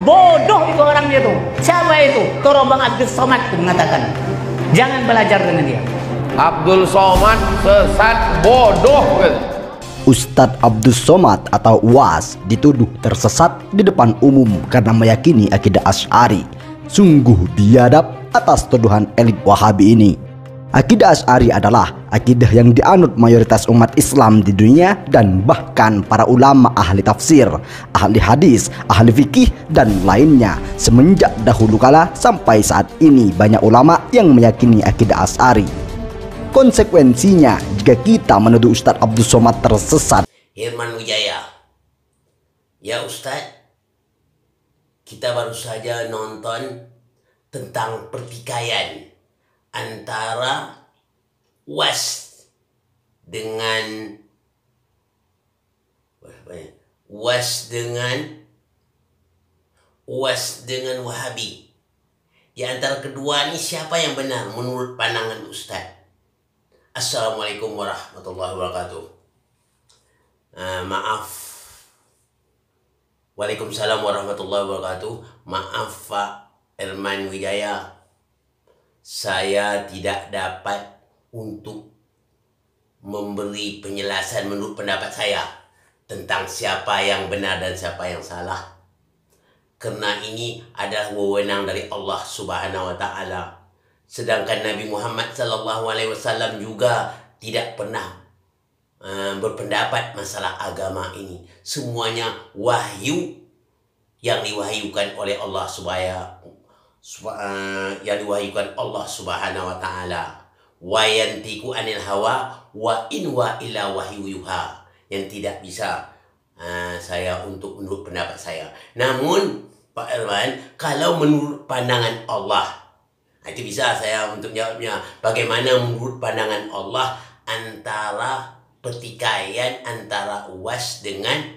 Bodoh itu orangnya tuh. Siapa itu? Toro Bang Abdul Somad tuh mengatakan, jangan belajar dengan dia. Abdul Somad sesat, bodoh. Ustadz Abdul Somad atau UAS dituduh tersesat di depan umum karena meyakini akidah Asy'ari. Sungguh biadab atas tuduhan elit Wahabi ini. Akidah Asy'ari adalah akidah yang dianut mayoritas umat Islam di dunia dan bahkan para ulama ahli tafsir, ahli hadis, ahli fikih dan lainnya. Semenjak dahulu kala sampai saat ini banyak ulama yang meyakini akidah Asy'ari. Konsekuensinya jika kita menuduh Ustadz Abdul Somad tersesat. Hirman Wijaya, ya Ustadz, kita baru saja nonton tentang pertikaian antara UAS dengan Wahabi. Di antara kedua ini siapa yang benar menurut pandangan Ustadz? Assalamualaikum warahmatullahi wabarakatuh. Maaf. Waalaikumsalam warahmatullahi wabarakatuh. Maaf Pak Hirman Wijaya, saya tidak dapat untuk memberi penjelasan menurut pendapat saya tentang siapa yang benar dan siapa yang salah. Karena ini adalah wewenang dari Allah Subhanahu wa taala. Sedangkan Nabi Muhammad SAW juga tidak pernah berpendapat masalah agama ini. Semuanya wahyu yang diwahyukan oleh Allah Subhanahu wa taala. Wa yantiqu anil hawa wa in wa ila wahyu yuha. Yang tidak bisa saya untuk menurut pendapat saya. Namun Pak Hirman, kalau menurut pandangan Allah, itu bisa saya untuk jawabnya. Bagaimana menurut pandangan Allah antara pertikaian antara UAS dengan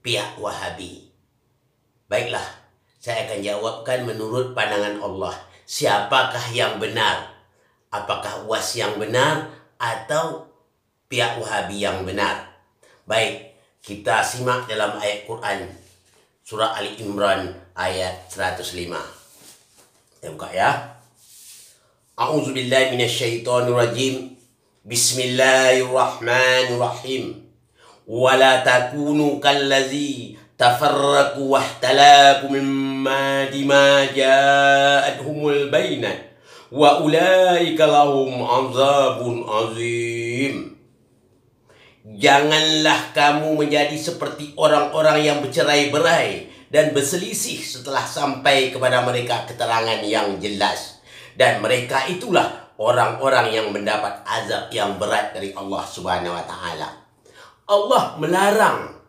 pihak Wahabi? Baiklah, saya akan jawabkan menurut pandangan Allah. Siapakah yang benar? Apakah UAS yang benar atau pihak Wahabi yang benar? Baik, kita simak dalam ayat Quran surah Ali Imran ayat 105. Kita buka ya. A'udzubillahi minasyaitonirrajim. Bismillahirrahmanirrahim. Wala takunu kallazi tafarraqu wahtalafu min ba'di ma ja'atuhumul bayyinat wa ulaika lahum 'adzabun 'azim. Janganlah kamu menjadi seperti orang-orang yang bercerai-berai dan berselisih setelah sampai kepada mereka keterangan yang jelas. Dan mereka itulah orang-orang yang mendapat azab yang berat dari Allah Subhanahu wa taala. Allah melarang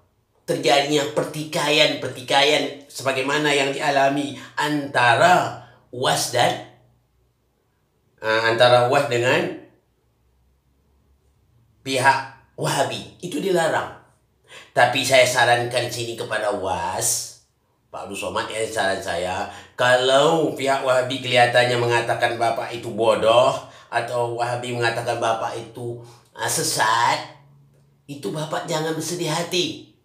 terjadinya pertikaian sebagaimana yang dialami antara UAS dengan pihak Wahabi. Itu dilarang. Tapi saya sarankan sini kepada UAS, Pak Abdul Somad, ya, saran saya, kalau pihak Wahabi kelihatannya mengatakan Bapak itu bodoh atau Wahabi mengatakan Bapak itu sesat, itu Bapak jangan bersedih hati.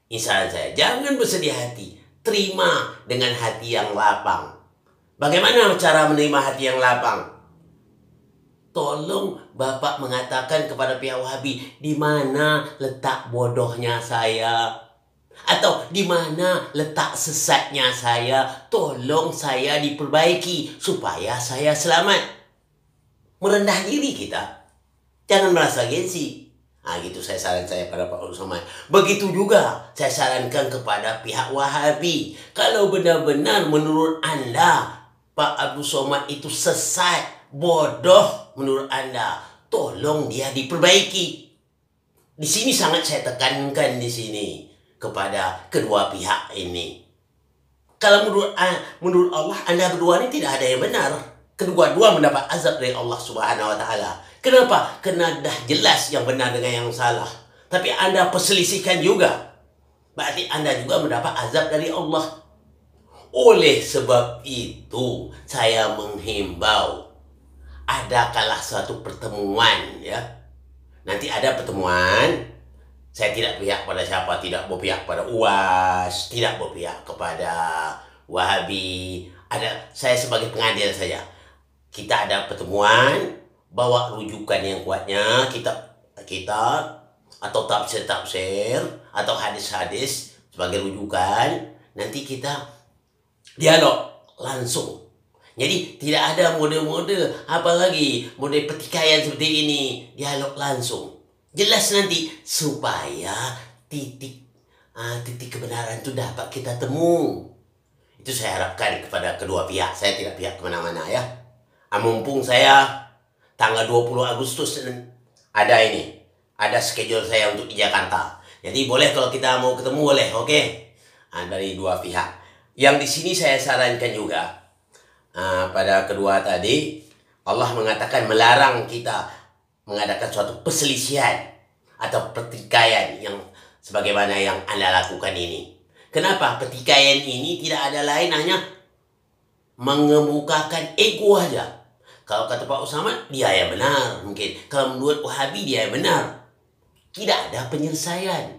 Ini saran saya, jangan bersedih hati. Terima dengan hati yang lapang. Bagaimana cara menerima hati yang lapang? Tolong Bapak mengatakan kepada pihak Wahabi, di mana letak bodohnya saya? Atau di mana letak sesatnya saya? Tolong saya diperbaiki supaya saya selamat. Merendah diri kita. Jangan merasa gengsi. Gitu saya saran saya pada Pak Abdul Somad. Begitu juga saya sarankan kepada pihak Wahabi. Kalau benar-benar menurut Anda Pak Abdul Somad itu sesat, bodoh menurut Anda, tolong dia diperbaiki. Di sini sangat saya tekankan di sini kepada kedua pihak ini. Kalau menurut Allah, Anda berdua ini tidak ada yang benar. Kedua-dua mendapat azab dari Allah Subhanahu wa taala. Kenapa? Karena dah jelas yang benar dengan yang salah. Tapi Anda perselisihkan juga. Berarti Anda juga mendapat azab dari Allah. Oleh sebab itu, saya menghimbau, adakanlah suatu pertemuan, ya. Nanti ada pertemuan Saya tidak berpihak pada siapa, tidak berpihak pada UAS, tidak berpihak kepada Wahabi. Saya sebagai pengadil saja. Kita ada pertemuan, bawa rujukan yang kuatnya, kita atau tafsir atau hadis-hadis sebagai rujukan. Nanti kita dialog langsung. Jadi tidak ada mode-mode, apalagi mode pertikaian seperti ini. Dialog langsung. Jelas nanti supaya titik kebenaran itu dapat kita temu. Itu saya harapkan kepada kedua pihak. Saya tidak pihak kemana-mana ya. Mumpung saya tanggal 20 Agustus ada schedule saya untuk di Jakarta. Jadi boleh kalau kita mau ketemu boleh, oke? Dari dua pihak. Yang di sini saya sarankan juga pada kedua tadi, Allah mengatakan melarang kita mengadakan suatu perselisihan atau pertikaian yang sebagaimana yang Anda lakukan ini. Kenapa? Pertikaian ini tidak ada lain hanya mengemukakan ego aja. Kalau kata Pak Usama, dia yang benar mungkin. Kalau menurut Wahabi, dia yang benar. Tidak ada penyelesaian.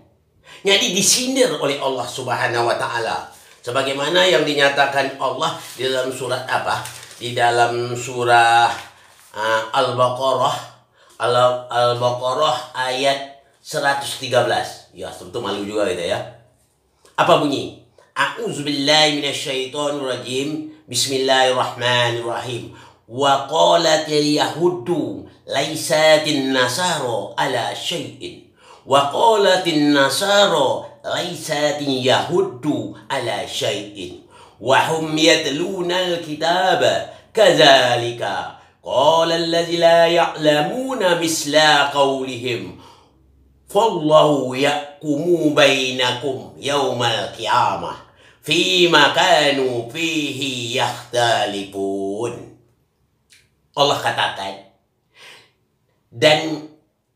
Jadi disindir oleh Allah Subhanahu wa Ta'ala. Sebagaimana yang dinyatakan Allah di dalam surat apa? Di dalam surah Al-Baqarah. Al-Baqarah ayat 113. Ya, sebetulnya malu juga gitu ya. Apa bunyi? A'udzubillahi minasyaitonirrajim. Bismillahirrahmanirrahim. Wa qalatil yahudu laisatin nasara ala syai'in. Wa qalatin nasara laisatin yahudu ala syai'in. Wa hum yatluna al-kitaba kadzalika qala allazi la ya'lamuna misla qawlihim fallahu yahkumu bainakum yaumal qiyamah fima kanu fihi yakhtalifun. Allah katakan, dan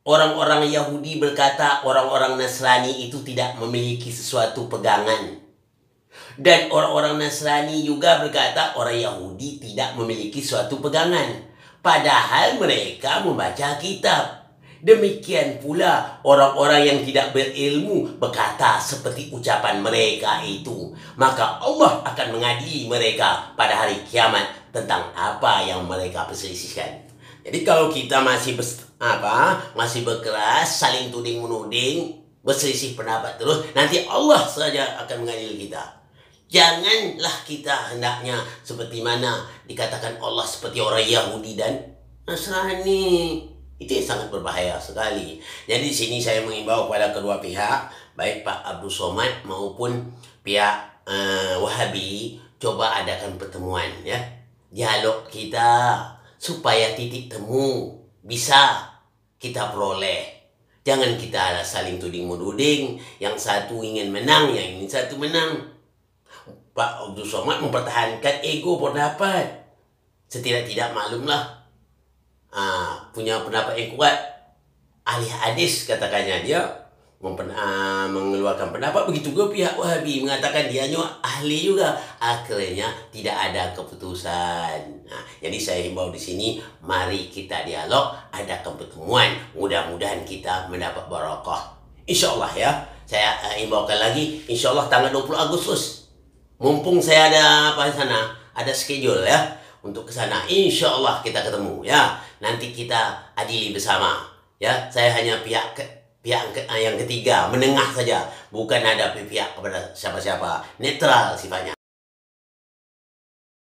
orang-orang Yahudi berkata orang-orang Nasrani itu tidak memiliki sesuatu pegangan. Dan orang-orang Nasrani juga berkata orang Yahudi tidak memiliki suatu pegangan. Padahal mereka membaca kitab. Demikian pula orang-orang yang tidak berilmu berkata seperti ucapan mereka itu. Maka Allah akan mengadili mereka pada hari kiamat tentang apa yang mereka perselisihkan. Jadi kalau kita masih berkeras, saling tuding menuding, berselisih pendapat terus, nanti Allah saja akan mengadili kita. Janganlah kita hendaknya seperti mana dikatakan Allah seperti orang Yahudi dan Nasrani. Itu yang sangat berbahaya sekali. Jadi di sini saya mengimbau kepada kedua pihak, baik Pak Abdul Somad maupun pihak Wahabi, coba adakan pertemuan ya. Dialog kita supaya titik temu bisa kita peroleh. Jangan kita saling tuding menuding, yang satu ingin menang, yang ingin satu menang. Pak Abdul Somad mempertahankan ego pendapat. Setidak-tidak maklumlah punya pendapat yang kuat. Ahli hadis katakannya dia mengeluarkan pendapat. Begitu juga pihak Wahabi mengatakan dia ahli juga. Akhirnya tidak ada keputusan. Jadi saya himbau di sini, mari kita dialog, adakan pertemuan. Mudah-mudahan kita mendapat barakah. InsyaAllah ya. Saya himbaukan lagi, InsyaAllah tanggal 20 Agustus. Mumpung saya ada sana, ada schedule ya untuk ke sana. InsyaAllah kita ketemu ya. Nanti kita adili bersama ya. Saya hanya pihak yang ketiga, menengah saja, bukan ada pihak kepada siapa-siapa, netral sifatnya.